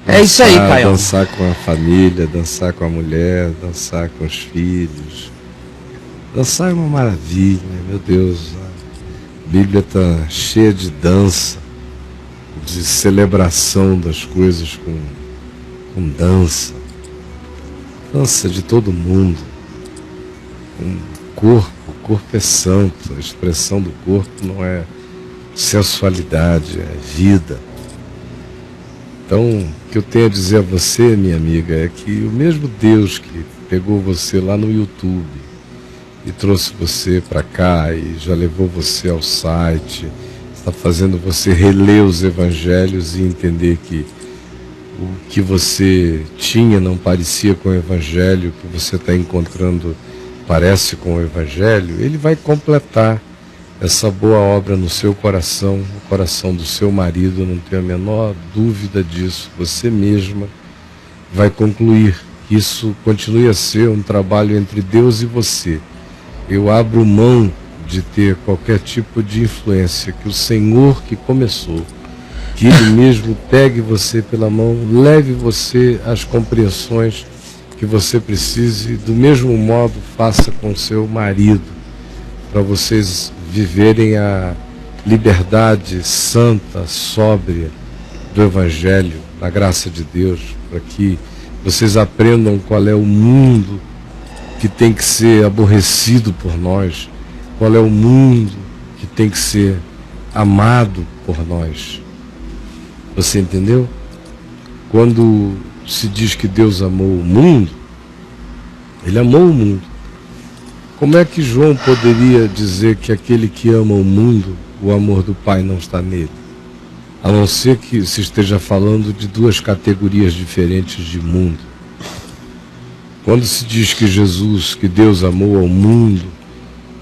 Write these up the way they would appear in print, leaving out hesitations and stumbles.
É isso aí, Caio. Dançar com a família, dançar com a mulher, dançar com os filhos. Dançar é uma maravilha, meu Deus. A Bíblia está cheia de dança, de celebração das coisas com dança. Dança de todo mundo. O corpo é santo, a expressão do corpo não é sensualidade, é vida. Então, o que eu tenho a dizer a você, minha amiga, é que o mesmo Deus que pegou você lá no YouTube e trouxe você para cá e já levou você ao site, está fazendo você reler os evangelhos e entender que o que você tinha não parecia com o evangelho, o que você está encontrando parece com o evangelho, ele vai completar essa boa obra no seu coração, no coração do seu marido, não tenho a menor dúvida disso. Você mesma vai concluir que isso continue a ser um trabalho entre Deus e você. Eu abro mão de ter qualquer tipo de influência, que o Senhor que começou, que Ele mesmo pegue você pela mão, leve você às compreensões que você precise, do mesmo modo faça com seu marido, para vocês viverem a liberdade santa, sóbria do Evangelho, da graça de Deus, para que vocês aprendam qual é o mundo que tem que ser aborrecido por nós, qual é o mundo que tem que ser amado por nós. Você entendeu? Quando se diz que Deus amou o mundo, Ele amou o mundo. Como é que João poderia dizer que aquele que ama o mundo, o amor do Pai não está nele? A não ser que se esteja falando de duas categorias diferentes de mundo. Quando se diz que Jesus, que Deus amou ao mundo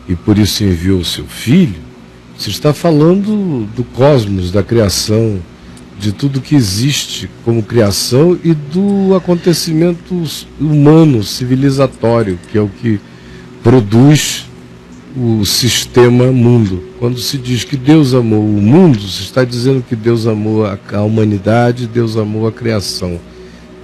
e por isso enviou o seu Filho, se está falando do cosmos, da criação, de tudo que existe como criação e do acontecimento humano, civilizatório, que é o que produz o sistema mundo. Quando se diz que Deus amou o mundo, se está dizendo que Deus amou a humanidade, Deus amou a criação.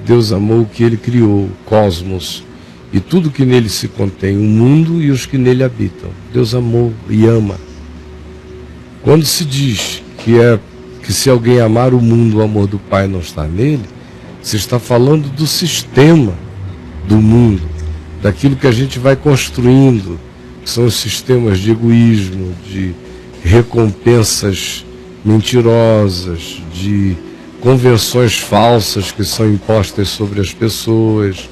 Deus amou o que Ele criou, o cosmos, e tudo que nele se contém, o mundo e os que nele habitam. Deus amou e ama. Quando se diz que se alguém amar o mundo, o amor do Pai não está nele, se está falando do sistema do mundo, daquilo que a gente vai construindo, que são os sistemas de egoísmo, de recompensas mentirosas, de convenções falsas que são impostas sobre as pessoas,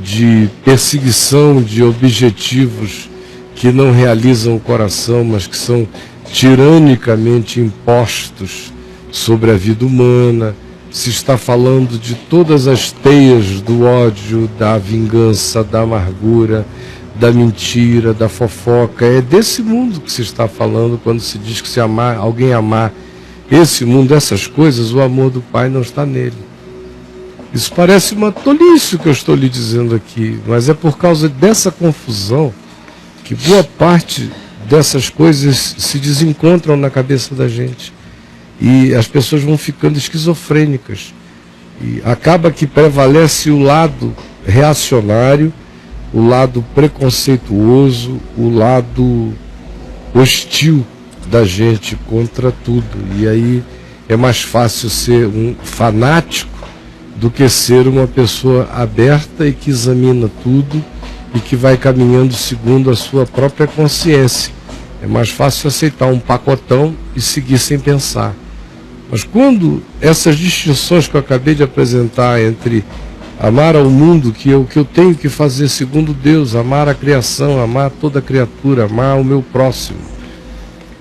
de perseguição de objetivos que não realizam o coração, mas que são tiranicamente impostos sobre a vida humana. Se está falando de todas as teias do ódio, da vingança, da amargura, da mentira, da fofoca. É desse mundo que se está falando quando se diz que se alguém amar esse mundo, essas coisas, o amor do Pai não está nele. Isso parece uma tolice o que eu estou lhe dizendo aqui, mas é por causa dessa confusão que boa parte dessas coisas se desencontram na cabeça da gente. E as pessoas vão ficando esquizofrênicas. E acaba que prevalece o lado reacionário, o lado preconceituoso, o lado hostil da gente contra tudo. E aí é mais fácil ser um fanático do que ser uma pessoa aberta e que examina tudo e que vai caminhando segundo a sua própria consciência. É mais fácil aceitar um pacotão e seguir sem pensar. Mas quando essas distinções que eu acabei de apresentar entre amar ao mundo, que é o que eu tenho que fazer segundo Deus, amar a criação, amar toda criatura, amar o meu próximo,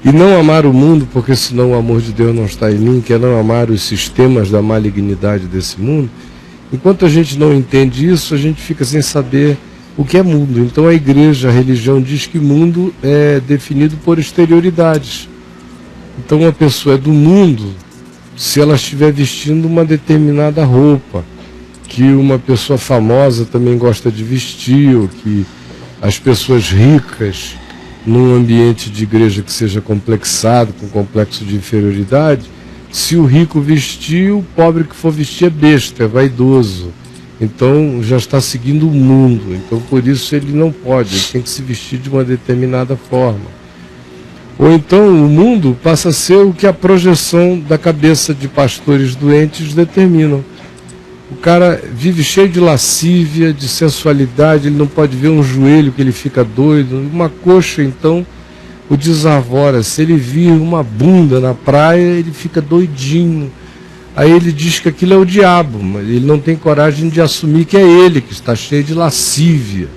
e não amar o mundo, porque senão o amor de Deus não está em mim, que é não amar os sistemas da malignidade desse mundo, enquanto a gente não entende isso, a gente fica sem saber o que é mundo. Então a igreja, a religião diz que mundo é definido por exterioridades. Então uma pessoa é do mundo se ela estiver vestindo uma determinada roupa, que uma pessoa famosa também gosta de vestir, ou que as pessoas ricas, num ambiente de igreja que seja complexado, com complexo de inferioridade, Se o rico vestir, o pobre que for vestir é besta, é vaidoso. Então já está seguindo o mundo. Então por isso ele não pode, ele tem que se vestir de uma determinada forma. Ou então o mundo passa a ser o que a projeção da cabeça de pastores doentes determinam. O cara vive cheio de lascívia, de sensualidade, ele não pode ver um joelho que ele fica doido, uma coxa então o desarvora. Se ele vir uma bunda na praia, ele fica doidinho. Aí ele diz que aquilo é o diabo, mas ele não tem coragem de assumir que é ele que está cheio de lascívia,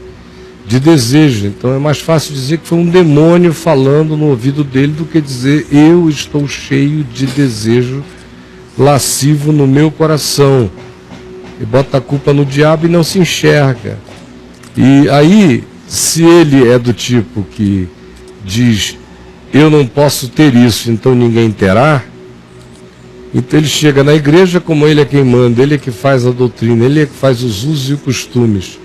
de desejo. Então é mais fácil dizer que foi um demônio falando no ouvido dele do que dizer eu estou cheio de desejo lascivo no meu coração. E bota a culpa no diabo e não se enxerga. E aí, se ele é do tipo que diz eu não posso ter isso, então ninguém terá, então ele chega na igreja, como ele é quem manda, ele é que faz a doutrina, ele é que faz os usos e costumes.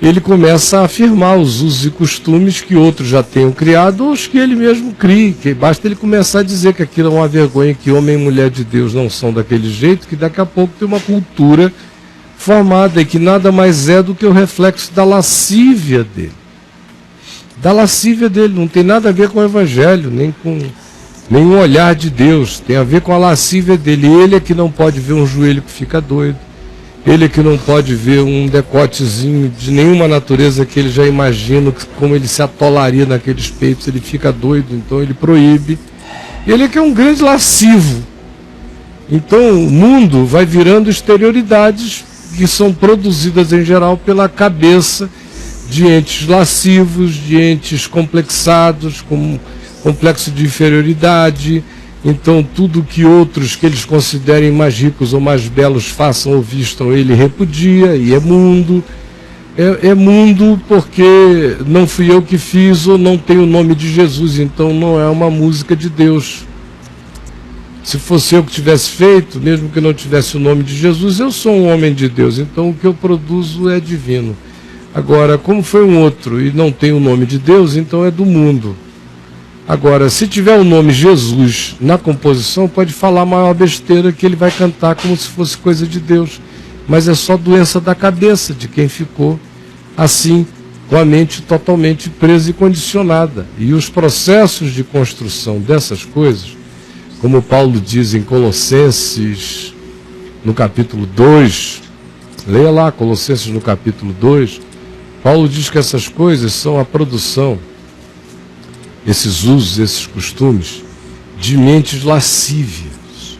Ele começa a afirmar os usos e costumes que outros já tenham criado ou os que ele mesmo crie, que basta ele começar a dizer que aquilo é uma vergonha, que homem e mulher de Deus não são daquele jeito, que daqui a pouco tem uma cultura formada e que nada mais é do que o reflexo da lascívia dele. Da lascívia dele, não tem nada a ver com o evangelho, nem com nenhum olhar de Deus, tem a ver com a lascívia dele. Ele é que não pode ver um joelho que fica doido, ele é que não pode ver um decotezinho de nenhuma natureza que ele já imagina como ele se atolaria naqueles peitos, ele fica doido, então ele proíbe. Ele é que é um grande lascivo. Então o mundo vai virando exterioridades que são produzidas em geral pela cabeça de entes lascivos, de entes complexados, com complexo de inferioridade. Então tudo que outros que eles considerem mais ricos ou mais belos façam ou vistam, ele repudia, e é mundo. É mundo porque não fui eu que fiz ou não tem o nome de Jesus, então não é uma música de Deus. Se fosse eu que tivesse feito, mesmo que não tivesse o nome de Jesus, eu sou um homem de Deus, então o que eu produzo é divino. Agora, como foi um outro e não tem o nome de Deus, então é do mundo. Agora, se tiver o nome Jesus na composição, pode falar a maior besteira que ele vai cantar como se fosse coisa de Deus. Mas é só doença da cabeça de quem ficou assim, com a mente totalmente presa e condicionada. E os processos de construção dessas coisas, como Paulo diz em Colossenses, no capítulo 2, leia lá Colossenses no capítulo 2, Paulo diz que essas coisas são a produção, esses usos, esses costumes, de mentes lascívias.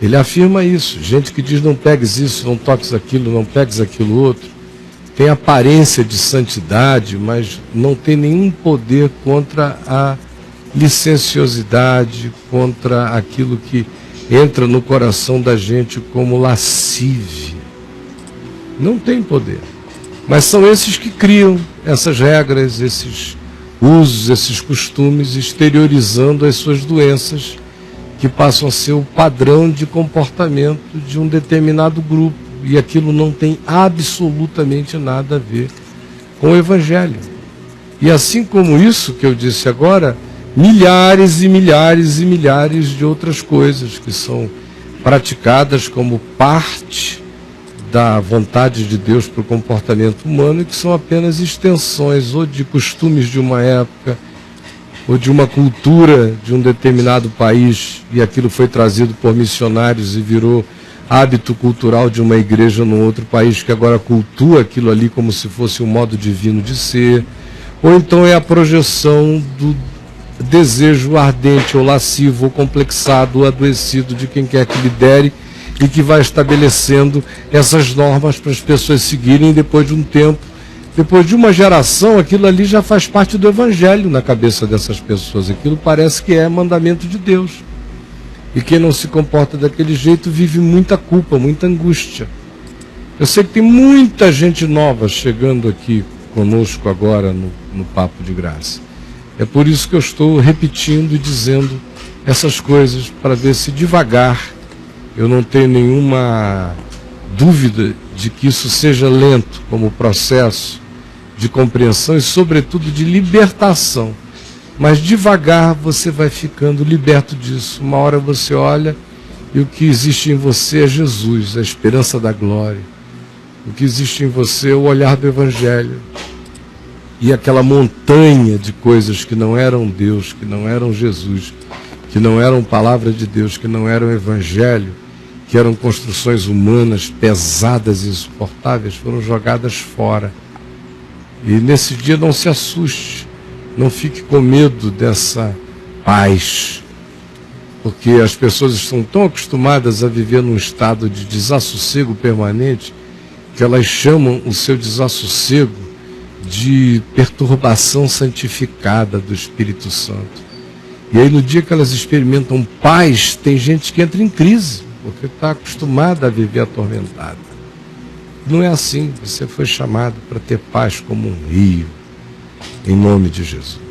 Ele afirma isso. Gente que diz não pegues isso, não toques aquilo, não pegues aquilo outro. Tem aparência de santidade, mas não tem nenhum poder contra a licenciosidade, contra aquilo que entra no coração da gente como lascívia. Não tem poder. Mas são esses que criam essas regras, esses usos, esses costumes, exteriorizando as suas doenças, que passam a ser o padrão de comportamento de um determinado grupo. E aquilo não tem absolutamente nada a ver com o Evangelho. E assim como isso que eu disse agora, milhares e milhares e milhares de outras coisas que são praticadas como parte da vontade de Deus para o comportamento humano e que são apenas extensões ou de costumes de uma época ou de uma cultura de um determinado país, e aquilo foi trazido por missionários e virou hábito cultural de uma igreja num outro país que agora cultua aquilo ali como se fosse um modo divino de ser, ou então é a projeção do desejo ardente ou lascivo ou complexado ou adoecido de quem quer que lidere e que vai estabelecendo essas normas para as pessoas seguirem. Depois de um tempo, depois de uma geração, aquilo ali já faz parte do Evangelho na cabeça dessas pessoas. Aquilo parece que é mandamento de Deus. E quem não se comporta daquele jeito vive muita culpa, muita angústia. Eu sei que tem muita gente nova chegando aqui conosco agora no Papo de Graça. É por isso que eu estou repetindo e dizendo essas coisas, para ver se devagar, eu não tenho nenhuma dúvida de que isso seja lento como processo de compreensão e, sobretudo, de libertação. Mas devagar você vai ficando liberto disso. Uma hora você olha e o que existe em você é Jesus, a esperança da glória. O que existe em você é o olhar do Evangelho. E aquela montanha de coisas que não eram Deus, que não eram Jesus, que não eram palavra de Deus, que não eram Evangelho, que eram construções humanas pesadas e insuportáveis, foram jogadas fora. E nesse dia não se assuste, não fique com medo dessa paz, porque as pessoas estão tão acostumadas a viver num estado de desassossego permanente, que elas chamam o seu desassossego de perturbação santificada do Espírito Santo. E aí no dia que elas experimentam paz, tem gente que entra em crise, porque está acostumada a viver atormentada. Não é assim, você foi chamado para ter paz como um rio, em nome de Jesus.